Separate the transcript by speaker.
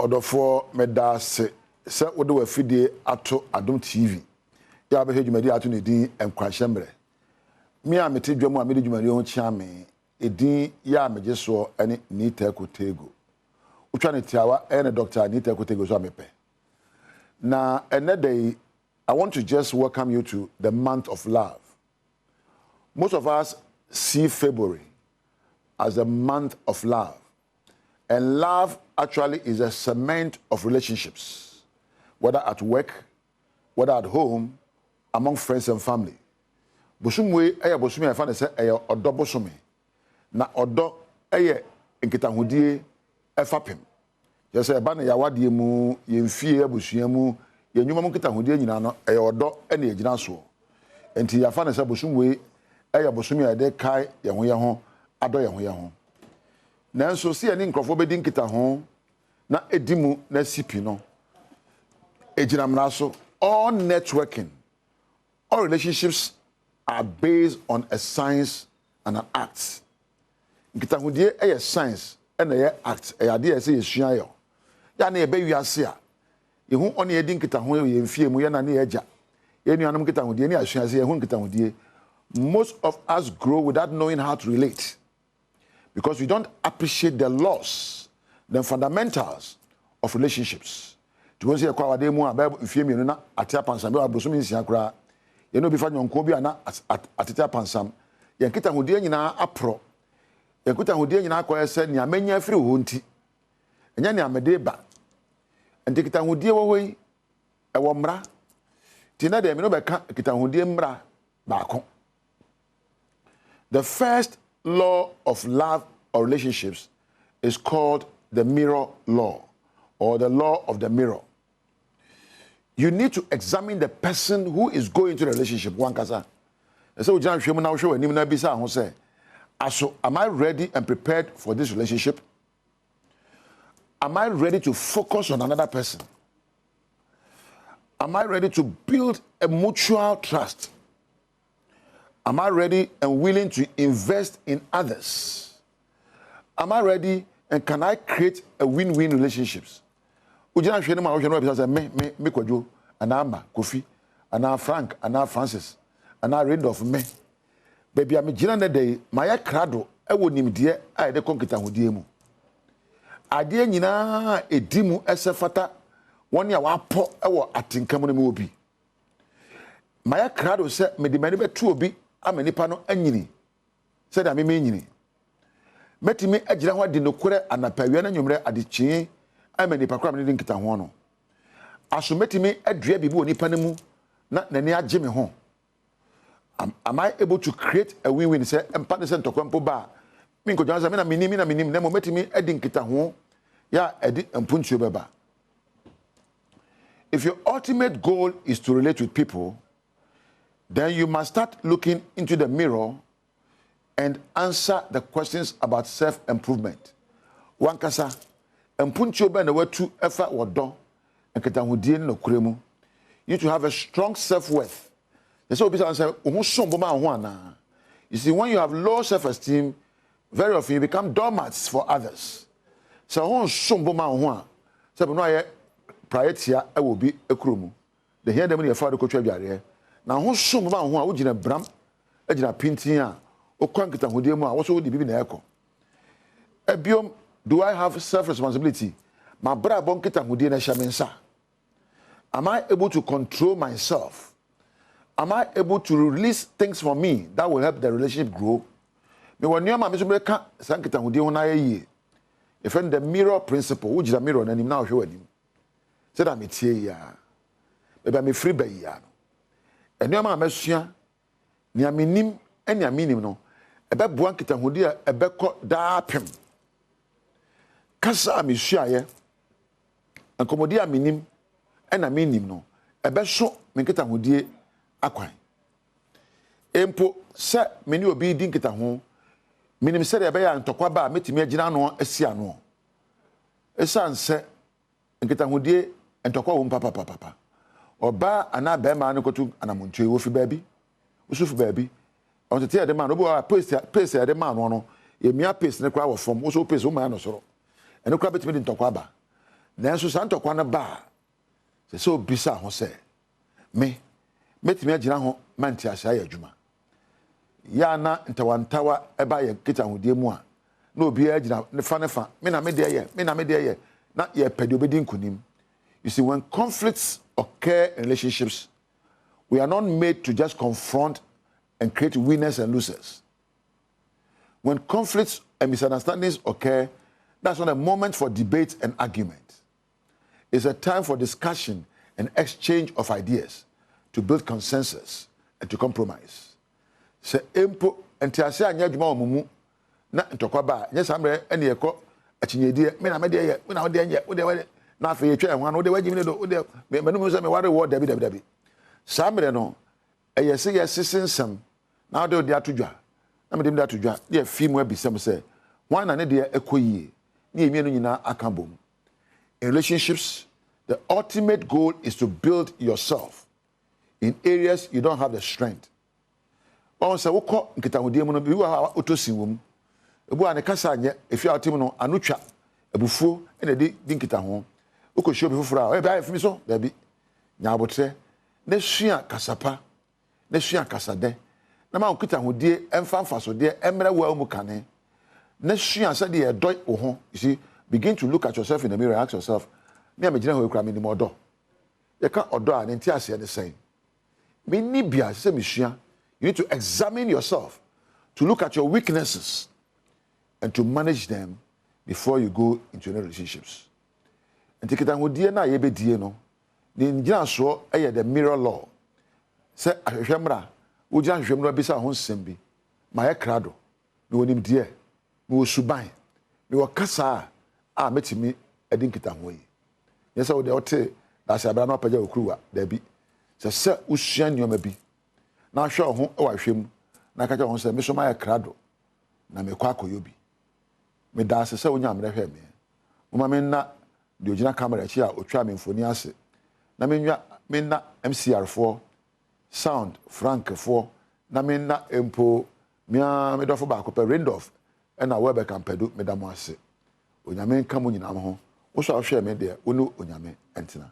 Speaker 1: Odofo medase se wode wafidie ato Adom TV. Ya be hedwumadi ato ne din Nkuranhyensemon. Me a mete dwam a me dwumadi ho chia me edin ya mejeso ene Nita Kotego. Utwa ne tiawa ene Dr. Nita Kotego so amepe. Na day I want to just welcome you to the month of love. Most of us see February as the month of love. And love actually is a cement of relationships, whether at work, whether at home, among friends and family. Bosumwe eye bosumi afa ne se eye odo bosumi. Na odo eye nkitahudie efapem. Je se eba na yawade mu, yemfie abusua mu, yenwuma mu nkitahudie nyina no eye odo ene yegina so. Enti yafa ne se bosumwe eye bosumi ade kai ye ho ado ye ho. Nanso si ani nkrofo bedi nkita ho na edimu na sipi no ejina mraso. All networking, all relationships are based on a science and an act. Nkita hodie a science and a act e ade e se yesua yo ya na ebe wiase a ye hu one edi nkita ho ye mfie mu ye na na eja ye nuanum nkita hodie ni asua se ye hu nkita hodie. Most of us grow without knowing how to relate, because we don't appreciate the laws, the fundamentals of relationships. To go say kwa wade mu a mfie mienu na atia pansam be abosumi nsia kra ye no bi fa nyonko bi ana atia pansam ye nkita hodie nyina apro ye nkita hodie nyina akoye se nia manya afiri ho nti enya nia mede ba enti kita hodie wo hoi e wo mra ti na de me no be ka kita hodie mra ba ko. The first law of love or relationships is called the mirror law, or the law of the mirror. You need to examine the person who is going into the relationship. One kasa. So am I ready and prepared for this relationship? Am I ready to focus on another person? Am I ready to build a mutual trust? Am I ready and willing to invest in others? Am I ready and can I create a win-win relationships? Ujina hwene ma hwene obi say me Kwadwo ana Amba Kofi ana Frank ana Francis ana Randolph me. Baby am gina na dey my krado e wo nimde a de konkita hodie mu. Ade nyina edimu esefata woni a wapo e wo atenkam no me obi. My krado se me de mani betu obi amanipa no anyini. Se da me nyini. Metimi agira ho de nokore anapawia na nwumre adechi amanipa kra me de nkita ho no. Aso metimi adua bibi onipa ne mu na nani age me ho. Am I able to create a win-win? Say empa ne se ntokwa ba me nko janza me na minim na mo metimi adi nkita ho ya edi empuntuo beba. If your ultimate goal is to relate with people, then you must start looking into the mirror and answer the questions about self-improvement. One kasa, empuncho be na watu efa wodo, enketa hodie no kuremu. You need to have a strong self-worth. So you see, when you have low self-esteem, very often you become doormats for others. So who sombo ma ho so no aye priority e will be ekrumu. The hear them in your father ko twa na ho sombo ma ho a wo gina bram e gina pintin a o kwankita hodie mu a wo so di bibi na ekọ. Ebiom, do I have self-responsibility? My bra bonkita hodie na shamensa. Am I able to control myself? Am I able to release things from me that will help the relationship grow? Me when you ma me so breka sankita hodie ho na ye. If the mirror principle, which is a mirror na nim na hwe wanim. Say that me tie ya. Ebe me free ba ya no. Enu ma mesua ni aminim eni aminim no. Ebe boan kita hodie ebe kọ daapem. Kasa mesua ye. Ankomodi aminim ena aminim no. Ebe so me kita hodie akwan. Empo se meni obi di nkita ho minim se de be ya ntokwa ba metimi agina no asia no. Esan se nkita hodie ntokwa wo papa. Oba ana be ma no kotu anamontwe wo fi baabi. Usufu baabi. On te tie de man obo pace de man no. Ye mia pace ne kwa wo fom. Wo so pace wo ma no soro. Eno kwa betimi di ntokwa ba. nanso santokwa na ba se obisa ho se me metimi agina ho manti asa ya adwuma ya na ntawantawa eba ye kita hodie mu a na obi agina ne fa me na me de ye na ye pede obedi nkunim. You see, when conflicts occur in relationships, we are not made to just confront and create winners and losers. When conflicts and misunderstandings occur, that's not a moment for debate and argument. It's a time for discussion and exchange of ideas to build consensus and to compromise. Se empo entiase anya adwuma omumu na ntokwa ba nya samre ene yeko achinyedie me na me de ye me na wo de nye wo de na afa ye twa ho an wo de wagimi ne do wo de me no se me ware wo dabi samre no eyese yesensem na wo de atodwa na me de atodwa de afi mu abisem se wan na ne de ekoyie ne emi no nyina aka bom. In relationships, the ultimate goal is to build yourself in areas you don't have the strength. On se wokọ nkitahodie mu no bi wa otosin wom ebu ane kasa anye efi atim no anotwa ebufuo ene di nkitaho okohio bi foforo a e ba efimi so da bi nyabotre na sua kasapa na sua kasade na ma nkitahodie emfa so de emra wa mu kane na sua se de edoy wo ho. You see, begin to look at yourself in the mirror, ask yourself, me amegyina ho ekura me ni modo ye ka odo a ne ntiase ne sen me ni bia se me sua. You need to examine yourself, to look at your weaknesses, and to manage them before you go into any relationships. And take it down with DNA, ye be DNA. The Indian so the mirror law. Say, I remember, we just remember bisa hon sembi. My crado, me wonim dear, me wo suban, me wo kasa a metimi edin kitanwe. Yes, I would ote that's a brand paja okruwa, there be. Say, ushian yo mebi. Na hwe ho e wa hwem na ka ja ho se me so ma ya krado na me kwa akoyobi me da se onya amre hwe me mama me na de ogina camera chi a otwa me mfoni ase na me nwa me na MCR4 sound frank 4 na me na empo me dofo ba ko pe Randolph e na webe kampedu me da mo ase onya me nka mo nyina mo ho wo so hwe me de onu onya me entina.